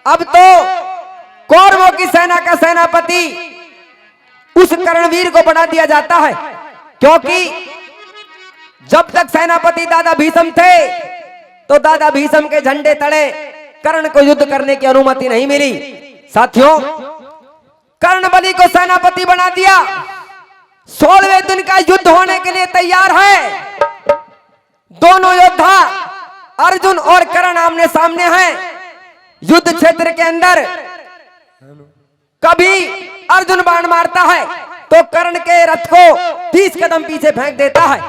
अब तो कौरवों की सेना का सेनापति उस कर्णवीर को बना दिया जाता है, क्योंकि जब तक सेनापति दादा भीष्म थे तो दादा भीष्म के झंडे तले कर्ण को युद्ध करने की अनुमति नहीं मिली। साथियों, कर्णबली को सेनापति बना दिया। 16वें दिन का युद्ध होने के लिए तैयार है। दोनों योद्धा अर्जुन और कर्ण आमने सामने हैं। युद्ध क्षेत्र के अंदर कभी अर्जुन बाण मारता है तो कर्ण के रथ को 30 कदम पीछे फेंक देता है,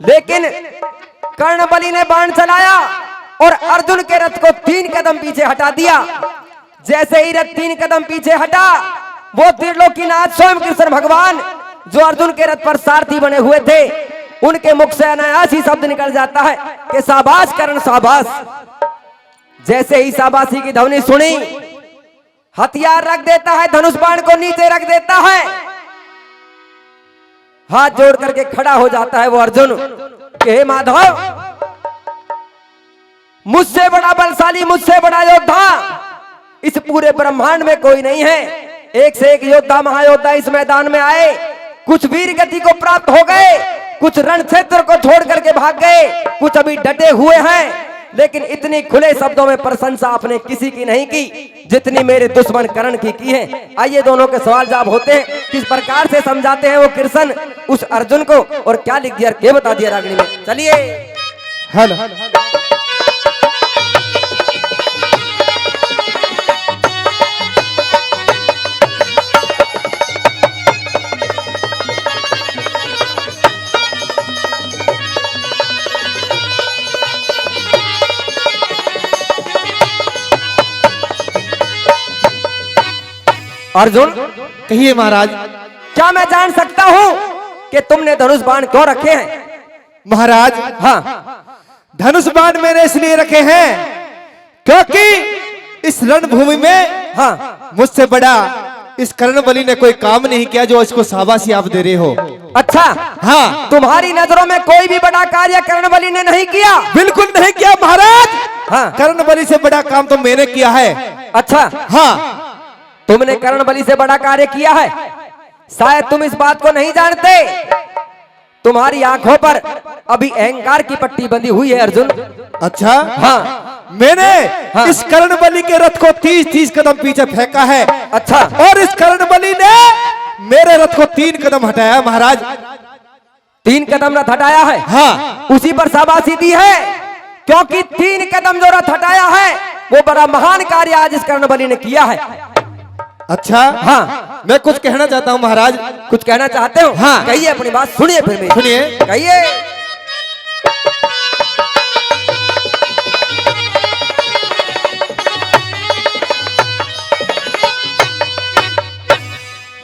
लेकिन कर्णबली ने बाण चलाया और अर्जुन के रथ को 3 कदम पीछे हटा दिया। जैसे ही रथ 3 कदम पीछे हटा, वो त्रिलोकीनाथ स्वयं कृष्ण भगवान जो अर्जुन के रथ पर सारथी बने हुए थे, उनके मुख से अनायास ही शब्द निकल जाता है कि शाबाश कर्ण शाबाश। जैसे ही शाबाशी की ध्वनि सुनी, हथियार रख देता है, धनुष बाण को नीचे रख देता है, हाथ जोड़ करके खड़ा हो जाता है वो अर्जुन कि हे माधव, मुझसे बड़ा बलशाली, मुझसे बड़ा योद्धा इस पूरे ब्रह्मांड में कोई नहीं है। एक से एक योद्धा महायोद्धा इस मैदान में आए, कुछ वीर गति को प्राप्त हो गए, कुछ रण क्षेत्र को छोड़ करके भाग गए, कुछ अभी डटे हुए हैं, लेकिन इतनी खुले शब्दों में प्रशंसा आपने किसी की नहीं की जितनी मेरे दुश्मन कर्ण की है। आइए दोनों के सवाल जवाब होते हैं, किस प्रकार से समझाते हैं वो कृष्ण उस अर्जुन को, और क्या लिख दिया क्या बता दिया रागनी में। चलिए हेलो अर्जुन, कहिए महाराज। क्या मैं जान सकता हूं कि तुमने धनुष बाण क्यों रखे हैं? महाराज, हाँ, धनुष बाण मैंने इसलिए रखे हैं क्योंकि इस रणभूमि में हाँ, मुझसे बड़ा इस कर्णबली ने कोई काम नहीं किया जो इसको शाबाशी आप दे रहे हो। अच्छा, हाँ, तुम्हारी नजरों में कोई भी बड़ा कार्य कर्णबली ने नहीं किया? बिल्कुल नहीं किया महाराज। हाँ, कर्णबली से बड़ा काम तो मैंने किया है। अच्छा, हाँ, तुमने कर्णबली से बड़ा कार्य किया है। शायद तुम इस बात को नहीं जानते, तुम्हारी आंखों पर अभी अहंकार की पट्टी बंधी हुई है अर्जुन। अच्छा, हाँ, मैंने हाँ, इस कर्णबली के रथ को 30-30 कदम पीछे फेंका है। अच्छा, और इस कर्णबली ने मेरे रथ को 3 कदम हटाया महाराज। 3 कदम रथ हटाया है? हाँ, उसी पर शाबाशी दी है, क्योंकि 3 कदम जो रथ हटाया है वो बड़ा महान कार्य आज इस कर्णबली ने किया है। अच्छा, हाँ, मैं कुछ कहना चाहता हूँ महाराज। कुछ कहना चाहते हो? हाँ, कहिए अपनी बात, सुनिए फिर मेरी। सुनिए, कहिए।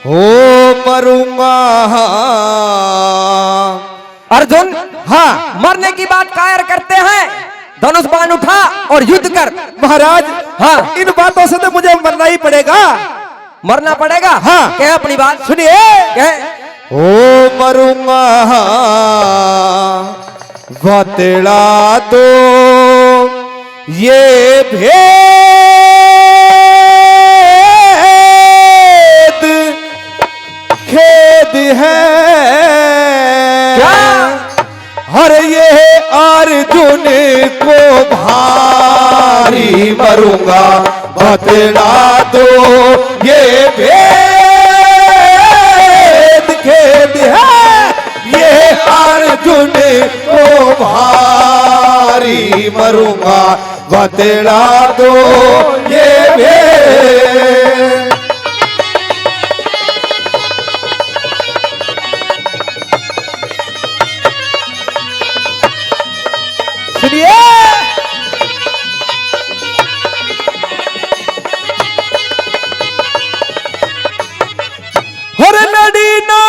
हो मरूंगा अर्जुन, हाँ, मरने की बात कायर करते हैं, धनुष बाण उठा और युद्ध कर। महाराज, हाँ, इन बातों से तो मुझे मरना ही पड़ेगा। मरना पड़ेगा? हाँ, कह अपनी बात। सुनिए, कह। ओ मरूंगा बतला दो ये भेद खेद है क्या? और ये अर्जुन को भारी मरूंगा बतला दो ये भेद खेद है, ये अर्जुन को भारी मरूंगा बतला दो ये भेद। सुनिए, हर नडी ना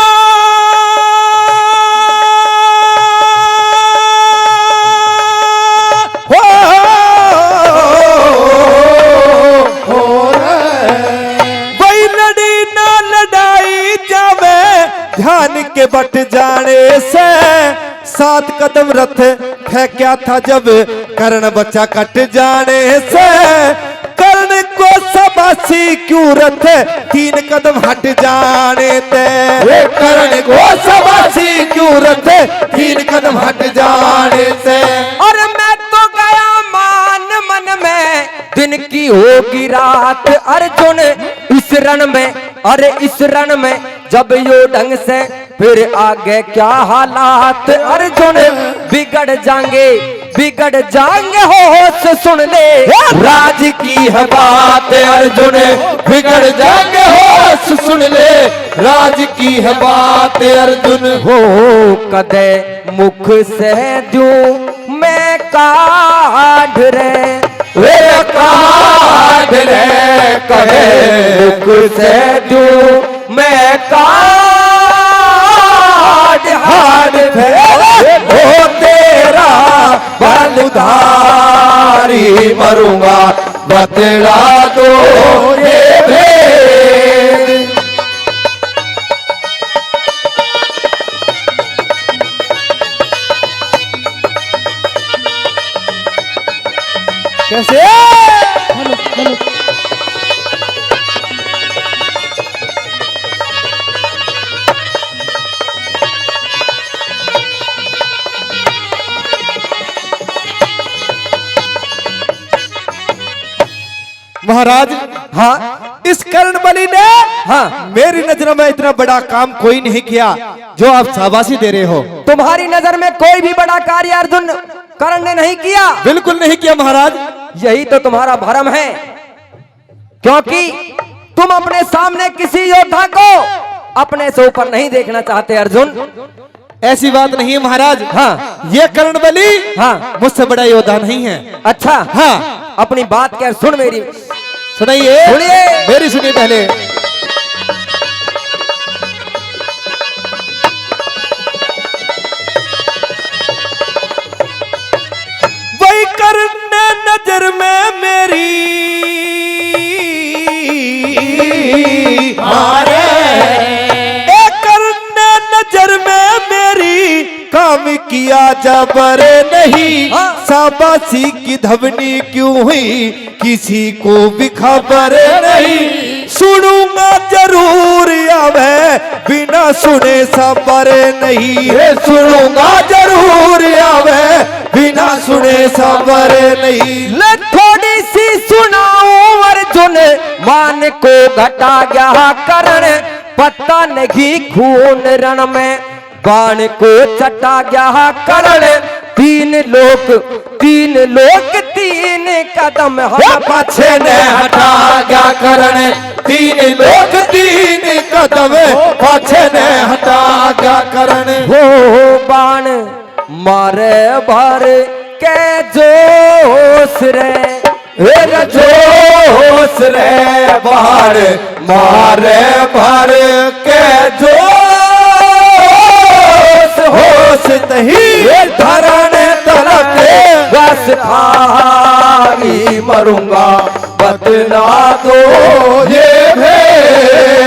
वही लड़ी ना लड़ाई जावे ध्यान के बट जाने से 7 कदम रथ फेंका था जब कर्ण बच्चा कट जाने से कर्ण शाबाशी क्यों रथ 3 कदम हट जाने ते। करण को शाबाशी क्यों रथ 3 कदम हट जाने से। और मैं तो गया मान मन में दिन की होगी रात अर्जुन इस रण में। अरे इस रण में जब यो ढंग से फिर आगे क्या हालात अर्जुन बिगड़ जाएंगे होश सुन ले राज की है बात अर्जुन बिगड़ जाएंगे होश सुन ले। राज की है बात अर्जुन हो कदे मुख से दूं मैं काढ़ रे वे काढ़ रे कहे मुख से दूं मैं काढ़ हाथ फेर हो तेरा बल उधारी मरूंगा बतला दो ये भेद। कैसे महाराज। हाँ इस कर्ण बलि ने हाँ मेरी नजरों में इतना बड़ा काम कोई नहीं किया जो आप शाबाशी दे रहे हो। तुम्हारी नजर में कोई भी बड़ा कार्य अर्जुन कर्ण ने नहीं किया। बिल्कुल नहीं किया महाराज। यही तो तुम्हारा भरम है क्योंकि तुम अपने सामने किसी योद्धा को अपने से ऊपर नहीं देखना चाहते अर्जुन। ऐसी बात नहीं है महाराज। हाँ ये कर्ण बलि हाँ मुझसे बड़ा योद्धा नहीं है। अच्छा हाँ अपनी बात क्या सुन मेरी सुनिए सुनिए। मेरी सुनिए पहले। वही कर्ण नजर में मेरी मारे कर्ण नजर में मेरी काम किया जबर नहीं। शाबाशी की धवनी क्यों हुई किसी को भी खबर नहीं। सुनूंगा जरूर आवे बिना सुने सबर नहीं। सुनूंगा जरूर आवे बिना सुने सबर नहीं। ले थोड़ी सी सुनाऊं अर्जुन मान को घटा गया कर्ण पता नहीं खून रण में बाण को चटा गया कर्ण। 3 लोग 3 कदम हम पीछे ने हटा गया कर्ण। 3 लोग 3 कदम पीछे ने हटा गया कर्ण। हो बाण मारे भर के जोश रे जोश रे बाहर मारे भर के जोश होश तही धरण तलक बस खाई मरूंगा बतला दो ये भेद।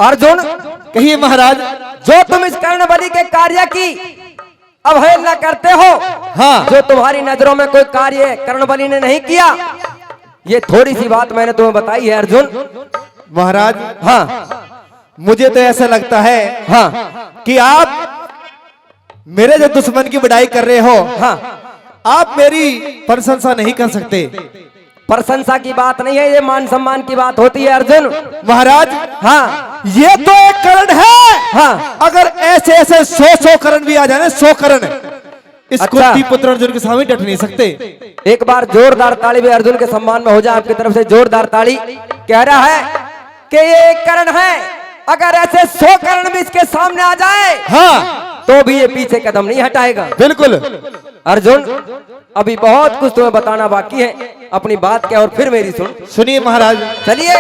अर्जुन कहिए महाराज। जो तुम इस कर्ण बलि के कार्य की अवहेलना करते हो हाँ जो तुम्हारी नजरों में कोई कार्य कर्ण बलि ने नहीं किया ये थोड़ी सी बात मैंने तुम्हें बताई है अर्जुन। महाराज हाँ मुझे तो ऐसा लगता है हाँ कि आप मेरे जो दुश्मन की बढ़ाई कर रहे हो हाँ आप मेरी प्रशंसा नहीं कर सकते। प्रशंसा की बात नहीं है ये मान सम्मान की बात होती है अर्जुन। महाराज हाँ ये तो एक कर्ण है। हाँ अगर ऐसे ऐसे 100 कर्ण भी आ जाए 100 कर्ण इस अच्छा। कुंती पुत्र अर्जुन के सामने डट नहीं सकते। एक बार जोरदार ताली भी अर्जुन के सम्मान में हो जाए आपकी तरफ से जोरदार ताली। कह रहा है कि ये एक कर्ण है अगर ऐसे 100 कर्ण भी इसके सामने आ जाए हाँ तो भी ये पीछे कदम नहीं हटाएगा। बिल्कुल अर्जुन अभी बहुत कुछ तुम्हें बताना बाकी है अपनी बात क्या और फिर मेरी सुन। सुनिए महाराज। चलिए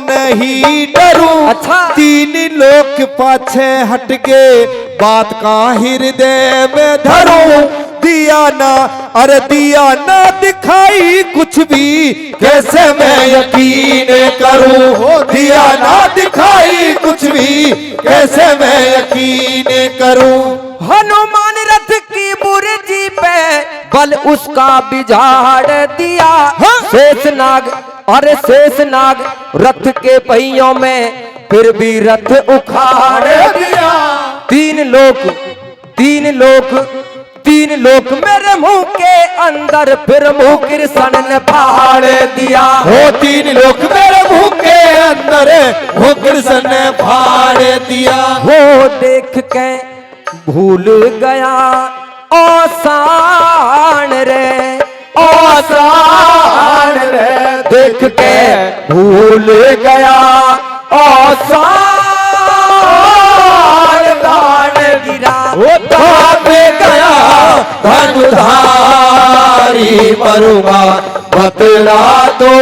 नहीं डरूं। अच्छा। तीन लोग पाछे हट के बात का हृदय में धरूं। दिया ना, अरे दिया ना दिखाई कुछ भी, कैसे मैं यकीन करूं। हो दिया ना दिखाई कुछ भी, कैसे मैं यकीन करूं। हनुमान रथ की बुर्जी पे बल उसका बिझाड़ दिया। हाँ। शेषनाग, अरे शेषनाग रथ के पहियों में फिर भी रथ उखाड़ दिया। तीन लोग मेरे मुंह के अंदर फिर मुंह कृष्ण ने फाड़ दिया। हो तीन लोग मेरे मुंह के अंदर वो कृष्ण ने फाड़ दिया। वो देख के भूल गया आसान रे, आसान रे, देख के भूल गया आसान। दान गिरा वो दान गया धनुधारी मरूंगा, बतला दो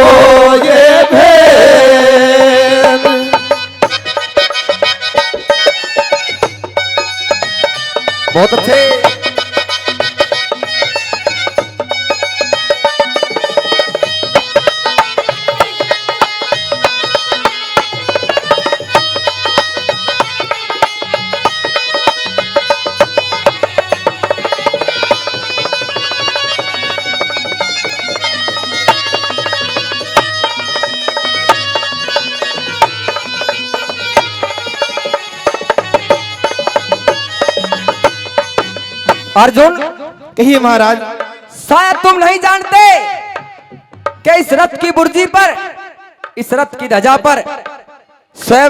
ये भेद। बहुत अच्छे। अर्जुन, कहिए महाराज। शायद तुम नहीं जानते कि इस रथ की बुर्जी पर, इस रथ की ध्वजा पर स्वयं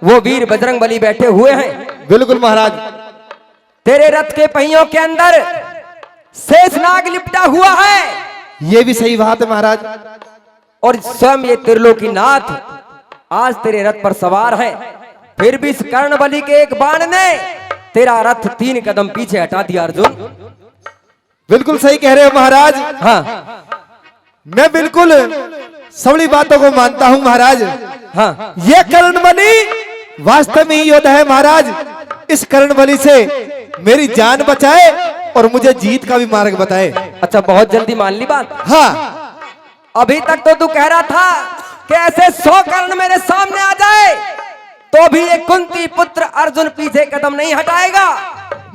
वो वीर बजरंगबली बैठे हुए हैं। बिल्कुल महाराज। तेरे रथ के पहियों के अंदर शेषनाग लिपटा हुआ है। ये भी सही बात है महाराज। और स्वयं ये त्रिलोकीनाथ आज तेरे रथ पर सवार है। फिर भी इस कर्णबली के एक बाण ने तेरा रथ 3 कदम पीछे हटा दिया। अर्जुन, बिल्कुल सही कह रहे हो महाराज। हाँ मैं बिल्कुल सभी बातों को मानता हूँ महाराज। हाँ, ये कर्णबली वास्तव में ही योद्धा है महाराज। इस कर्णबली से मेरी जान बचाए और मुझे जीत का भी मार्ग बताए। अच्छा, बहुत जल्दी मान ली बात। हाँ, अभी तक तो तू कह रहा था कि ऐसे 100 कर्ण मेरे सामने आ जाए तो भी एक कुंती पुत्र अर्जुन पीछे कदम नहीं हटाएगा।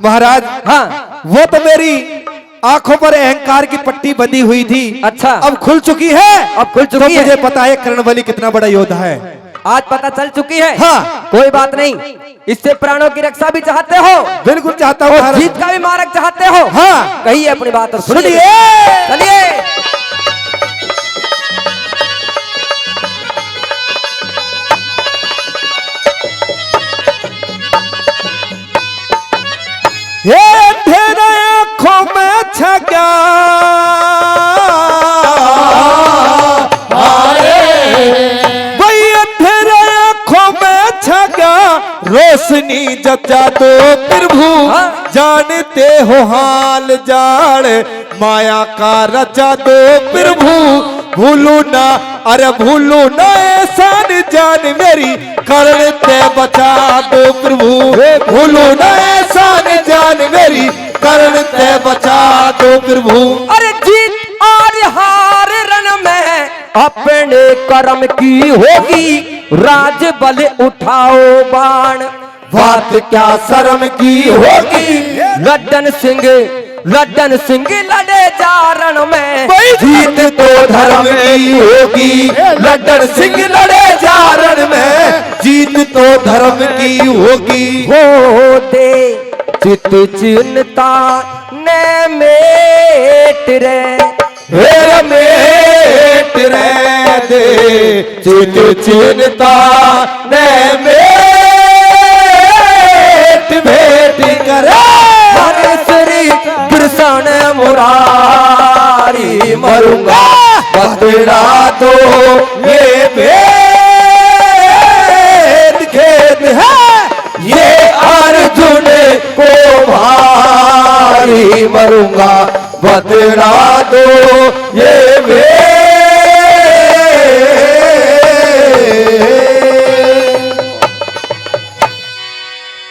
महाराज हाँ, वो तो मेरी आंखों पर अहंकार की पट्टी बंधी हुई थी। अच्छा। अब खुल चुकी है। अब खुल तो चुकी है। मुझे पता है कर्णबली कितना बड़ा योद्धा है। आज पता चल चुकी है। हाँ। कोई बात नहीं, इससे प्राणों की रक्षा भी चाहते हो, बिल्कुल चाहता हूँ महाराज। जीत का भी मार्ग चाहते हो। हाँ। कहिए अपनी बात और सुनिए। चलिए। ये तेरे आंखों में छगा वही तेरे आंखों में छगा रोशनी जचा दो प्रभु। जानते हो हाल जान माया का रचा दो प्रभु। भूलू ना, अरे भूलू ना एहसान जान मेरी करण ते बचा दो प्रभु। भूलू ना एहसान जान मेरी करण ते बचा दो प्रभु। अरे जीत और हार रण में अपने कर्म की होगी, राज बल उठाओ बाण, बात क्या शर्म की होगी। लड्डन सिंह लड़े जारण में, जीत तो धर्म की होगी। लड्डन सिंह लड़े जारण में, जीत तो धर्म की होगी। होते चित चिन्ता ने मेट रे, हेर मेट रे दे चित चिन्ता ने मेट भेट करे। श्री कृष्ण मुरारी मरूंगा बतला दो ये भेद खेद है ये अर्जुन को भारी। मरूंगा बतला दो ये भेद